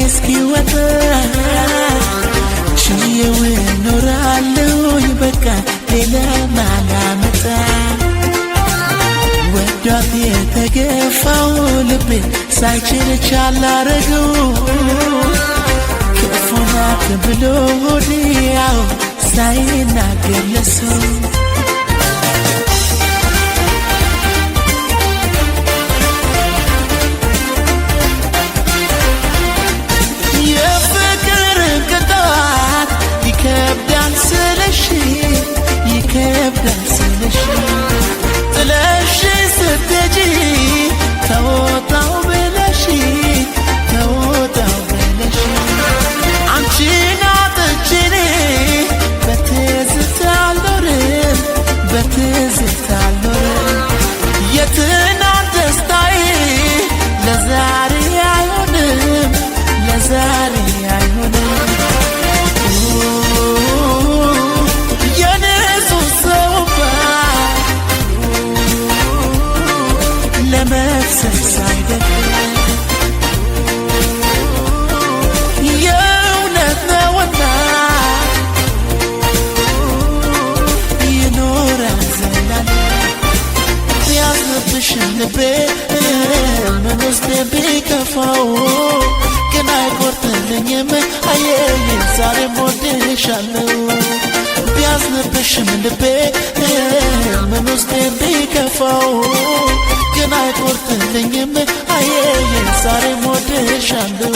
እስኪወጣ ችዬው እኖራለሁ በቃ ሌላ ማላመጣ ወዷት የተገፋው ልቤ ሳይችል ቻል አረገው ክፉ ናት ብሎ ሆዴያው ሳይናገር ለሰው ይከብዳል ስለሽ ጥለሽ ስትሄጂ ተወጣው ብለሽ አንቺን አጥቼ እኔ በትዝታ አልኖርም የትናንት ደስታዬ ለዛሬ አይሆንም ለመፍሰስ አይደለም የእውነት ነውና ይኖራል ዘላለም ቢያዝንብሽም ልቤ ምን ውስጥ ቢከፋው ግን አይቆርጥልኝም አየኝ ዛሬም ወድሻለሁ ቢያዝንብሽም ልቤ ምን ውስጥ ቢከፋው ግን አይቆርጥልኝም አየኝ ዛሬም ወድሻለሁ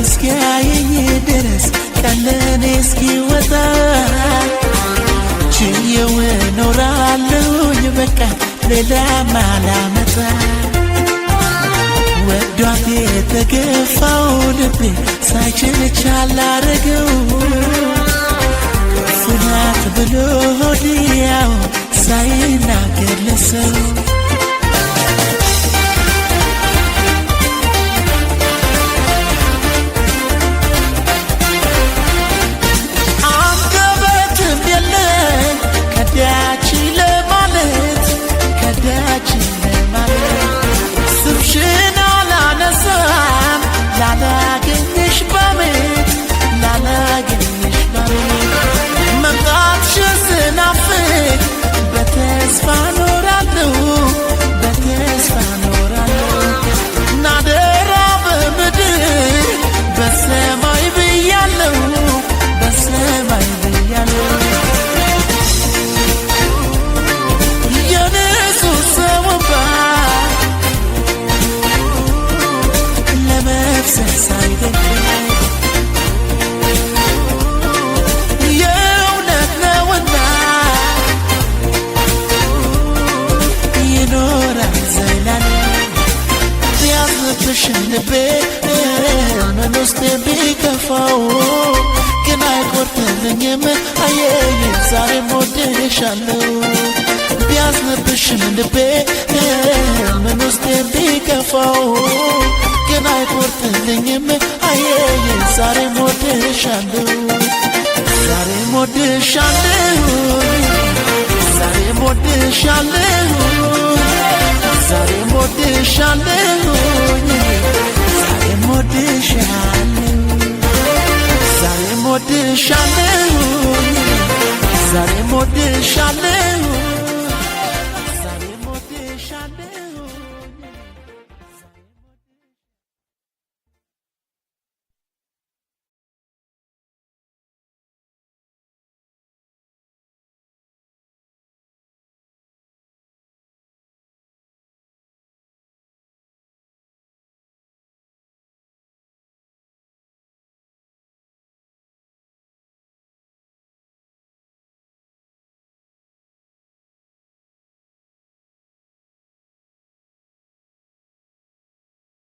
እስኪያየኝ ድረስ ቀለኔ እስኪወጣ ችዬው እኖራለሁኝ በቃ ሌላ ማላመጣ ወዷት የተገፋው ልቤ ሳይችል ቻል አረገው ክፉ ናት ብሎ ሆዴያው ሳይናገር ለሰው ስምሽን አላነሳም ላላገኝሽ በሜት መምጣትሽን ስናፍቅ በተስፋ ኖራለሁ ናደራ በምድር በሰማይ ብያለሁ ለመፍሰስ አይደለም የእውነት ነውና ይኖራል ዘላለም ቢያዝንብሽም ልቤ ምን ውስጥ ቢከፋው ግን አይቆርጥልኝም አየኝ ዛሬም ወድሻለሁ ቢያዝንብሽም ልቤ ምን ውስጥ ቢከፋው ግን አይቆርጥልኝም አየኝ ዛሬም ወድሻለሁ ዛሬም ወድሻለሁ